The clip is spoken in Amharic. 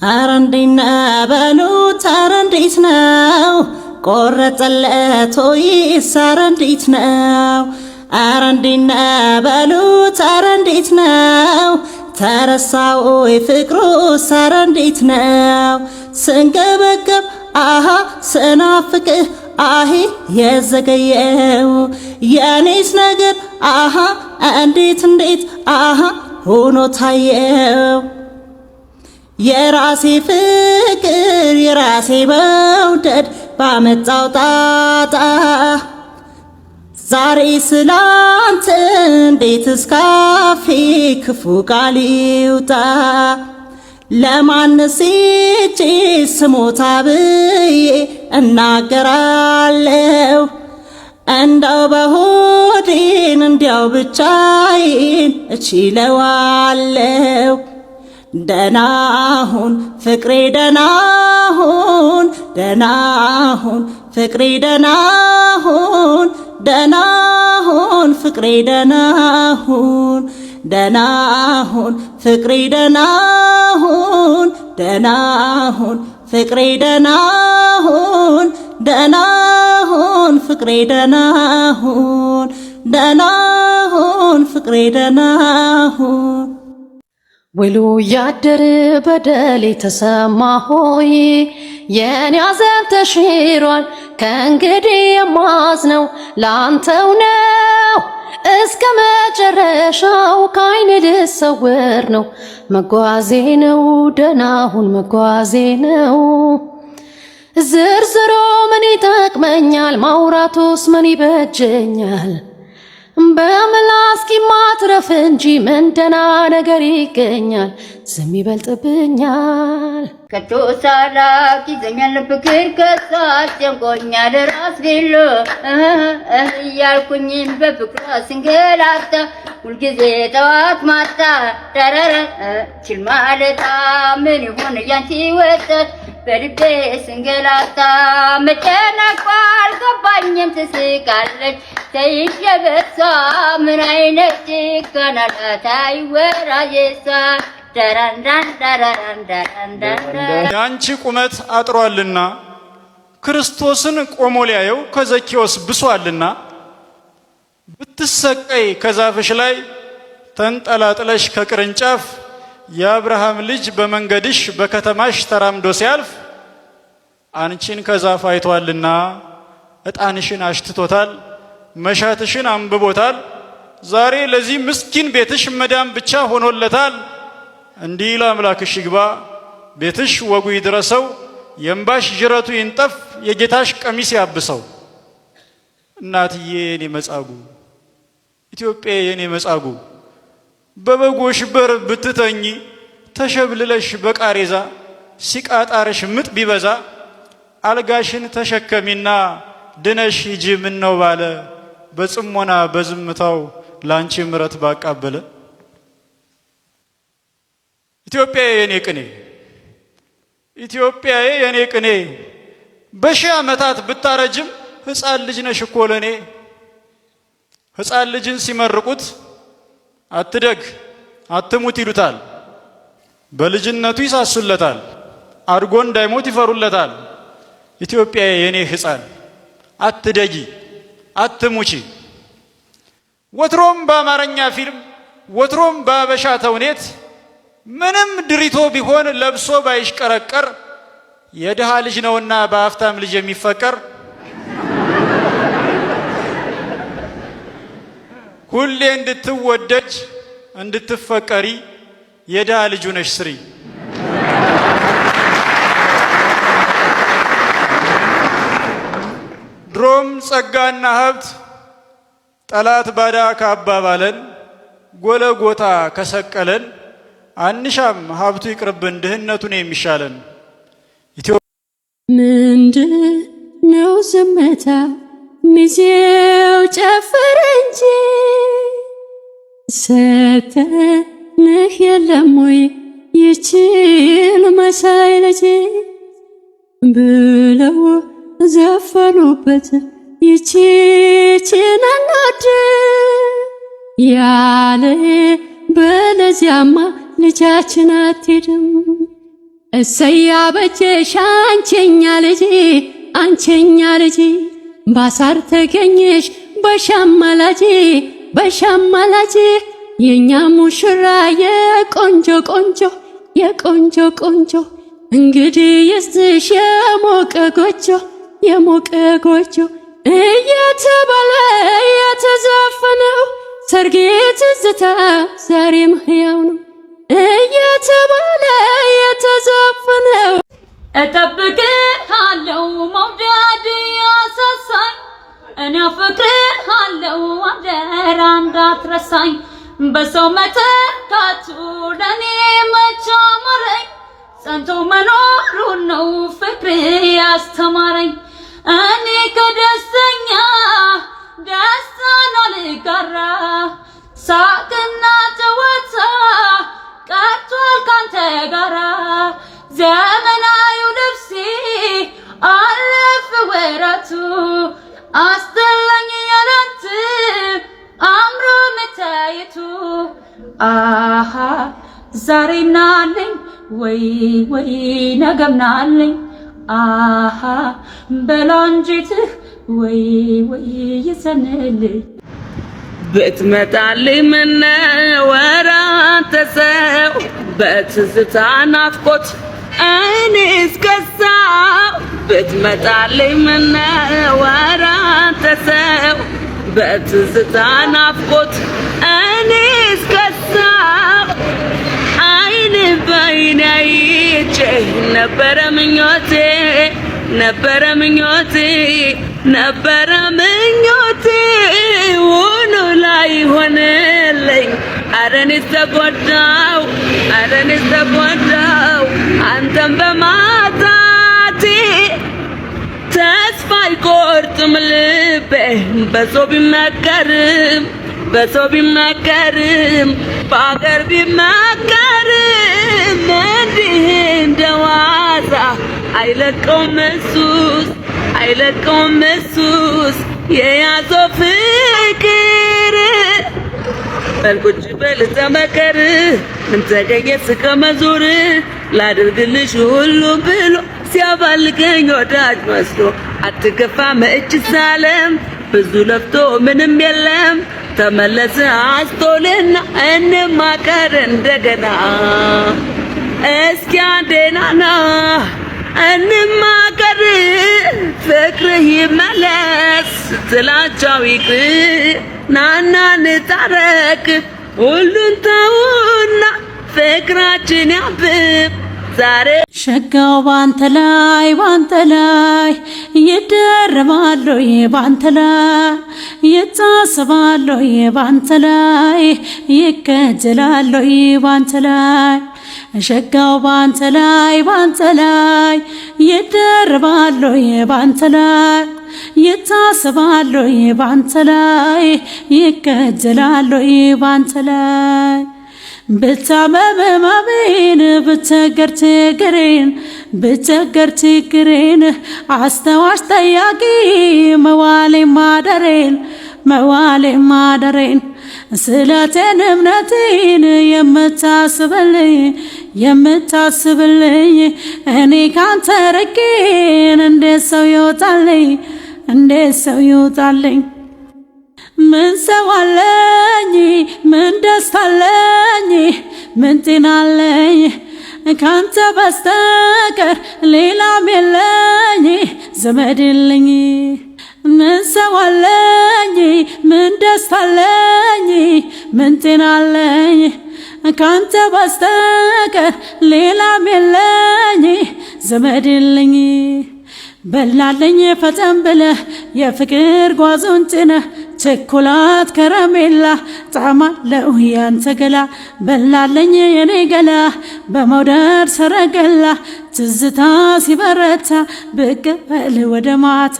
አረንዲና በሉት አረንዲት ነው ቆረጠለት ወይስ አረንዲት ነው አረንዲና በሉት አረንዲት ነው ተረሳው ፍቅሩ አረንዲት ነው ስንገበገብ አሃ ስናፍቅህ አሂ የዘገየው የኔስ ነገር አሃ እንዴት አሃ ሆኖ ታየው የራሴ ፍቅር የራሴ መውደድ ባመጣው ጣጣ ዛሬ ስላንተ እንዴት እስካፌ ክፉ ቃል ይውጣ ለማንስ ሄጄ ስሞታ ብዬ እናገራለሁ እንዳው በሆዴን እንዲያው ብቻዬን እችለዋለሁ ደናሁን ፍቅሬ ደናሁን ደናሁን ፍቅሬ ደናሁን ደናሁን ፍቅሬ ደናሁን ደናሁን ፍቅሬ ደናሁን ደናሁን ፍቅሬ ደናሁን ደናሁን ፍቅሬ ደናሁን ደናሁን ፍቅሬ ደናሁን ውሎ ያደር በደል የተሰማ ሆይ የኔ ሐዘን ተሽሯል ከእንግዲህ የማዝነው ላንተው ነው እስከ መጨረሻው ከዓይኔ ልሰወር ነው መጓዜ ነው ደናሁን መጓዜ ነው ዝርዝሮ ምን ይጠቅመኛል ማውራቱስ ምን ይበጀኛል በምላስ ማትረፍ እንጂ ምን ደና ነገር ይገኛል ዝም ይበልጥብኛል ከቶ ሳላቅ ይዘኛል ፍቅር ከሳት ጨንቆኛል ራስ ቢሎ እያልኩኝ በፍቅሯ ስንገላታ ሁልጊዜ ጠዋት ማታ ደረረ ችል ማለታ ምን ይሆን ያንቺ ወጣት በልቤ ስንገላታ መጨነቋ አልገባኝም ትስቃለች ተይሽ የበሷ ምን አይነት ጭካኔ ናት አይወራየሷ ያንቺ ቁመት አጥሯልና ክርስቶስን ቆሞ ሊያየው ከዘኪዮስ ብሷልና ብትሰቀይ ከዛፍሽ ላይ ተንጠላጥለሽ ከቅርንጫፍ የአብርሃም ልጅ በመንገድሽ በከተማሽ ተራምዶ ሲያልፍ አንቺን ከዛፍ አይቷልና እጣንሽን አሽትቶታል መሻትሽን አንብቦታል ዛሬ ለዚህ ምስኪን ቤትሽ መዳም ብቻ ሆኖለታል እንዲህ ለአምላክሽ ይግባ ቤትሽ ወጉ ይድረሰው የእምባሽ ጅረቱ ይንጠፍ የጌታሽ ቀሚስ ያብሰው እናትዬ የኔ መጻጉ ኢትዮጵያ የኔ መጻጉ በበጎሽ በር ብትተኝ ተሸብልለሽ በቃሬዛ ሲቃጣርሽ ምጥ ቢበዛ አልጋሽን ተሸከሚና ድነሽ ሂጂ ምን ነው ባለ በጽሞና በዝምታው ላንቺ ምረት ባቃበለ ኢትዮጵያ የኔ ቅኔ ኢትዮጵያ የኔ ቅኔ በሺህ ዓመታት ብታረጅም ሕፃን ልጅ ነሽ እኮ ለኔ ሕፃን ልጅን ሲመርቁት አትደግ አትሙት ይሉታል በልጅነቱ ይሳሱለታል አድጎ እንዳይሞት ይፈሩለታል ኢትዮጵያ የኔ ሕፃን አትደጊ አትሙቺ ወትሮም በአማርኛ ፊልም ወትሮም በአበሻ ተውኔት ምንም ድሪቶ ቢሆን ለብሶ ባይሽቀረቀር የድሃ ልጅ ነውና በአፍታም ልጅ የሚፈቀር ሁሌ እንድትወደጅ እንድትፈቀሪ የድሃ ልጁ ነሽ ስሪ ድሮም ጸጋና ሀብት ጠላት ባዳ ካባባለን ጎለጎታ ከሰቀለን አንሻም ሀብቱ ይቅርብን ድህነቱን የሚሻለን ምንድነው ዝምታ ሚዜው ጨፈረ እንጂ ሰተንህ የለም ወይ ይችን መሳይ ልጅ ብለው ዘፈኑበት ይችን እናድ ያለ በለዚያማ ልጃችን አትሄድም እሰያ በጀሽ አንቺኛ ልጅ አንቺኛ ልጅ ባሳር ተገኘሽ በሻማላጅ በሻማላጅ የኛ ሙሽራ የቆንጆ ቆንጆ የቆንጆ ቆንጆ እንግዲህ ይስጥሽ የሞቀ ጎጆ የሞቀ ጎጆ እየተባለ የተዘፈነው ሰርጌ ትዝታ ዛሬም ሕያው ነው እየተባለ የተዘፈነው እጠብቅሃለሁ መውደድ ያሳሳኝ እኔ አፈቅርሃለሁ አደራ እንዳትረሳኝ በሰው መተካቱ ለኔ መች አማረኝ ጸንቶ መኖሩን ነው ፍቅር ያስተማረኝ እኔ ከደስተኛ ደስታን አልጋራ ሳቅና ጨዋታ ቀርቷል ካንተ ጋራ ዘመናዊው ልብሴ አለፈ ወራቱ አስጠላኝ ያላንተ አምሮ መታየቱ አሃ ዛሬም ናለኝ ወይ ወይ ነገም ናለኝ አሃ በላንጂትህ ወይ ወይ ይዘንልኝ ብትመጣልኝ ምነው ወራንተ ሰው በትዝታ ናፍቆት እኔ እስከሳው ብትመጣልኝ ምነው ወራንተ ሰው በትዝታ ናፍቆት እኔ እስከሳው አይን በአይን አይቼ ነበረ ምኞቴ ነበረ ምኞቴ ነበረ ምኞቴ ውኑ ላይ ሆነልኝ አረኔስ ተጎዳው አረኔስ ተጎዳው አንተም በማጣቴ ተስፋ አይቆርጥም ልቤ በሰው ቢመከርም በሰው ቢመከርም በአገር ቢመከርም እንዲህ እንደዋዛ አይለቀውም እሱስ አይለቀውም እሱስ የያዘው ፍቅር በልቁጭ በል ተመከር ምን ተገኘ እስከመዞር ላድርግልሽ ሁሉ ብሎ ሲያባልገኝ ወዳጅ መስሎ አትገፋም እጅ ሳለም ብዙ ለፍቶ ምንም የለም ተመለስ አስቶልና እንማከር እንደገና እስኪ አንዴና ና እንማከር ፍቅርህ ይመለስ ጥላቻው ይቅር ናና እንታረቅ ሁሉን ተውና ፍቅራችን ያብብ ዛሬ ሸጋው ባንተ ላይ ይደረባል ባንተ ላይ ይታሰባል ባንተ ላይ ይከጀላል ባንተ ላይ ሸጋው ባንተ ላይ ይደረባል ባንተ ላይ ይታሰባል ባንተ ላይ ይከጀላል ባንተ ላይ ብታመመሜን ብቸገር ችግሬን አስተዋሽ ጠያቂ መዋሌ ማደሬን ስለቴን እምነቴን የምታስብልኝ እኔ ካንተ ርቄን እንዴት ሰው ይወጣልኝ ምን ሰው አለኝ ምን ደስታ አለኝ ምን ጤና አለኝ ካንተ በስተቀር ሌላም የለኝ ዘመድ የለኝ ምን ሰው አለኝ ምን ደስታ አለኝ ምን ጤና አለኝ ካንተ በስተቀር ሌላም የለኝ ዘመድ የለኝ በላለኝ ፈጠን ብለህ የፍቅር ጓዙን ጭነህ ቸኮላት ከረሜላ ጣዕማለው ያንተ ገላ በላለኝ የኔ ገላ በመውደድ ሰረገላ ትዝታ ሲበረታ ብቅ በል ወደ ማታ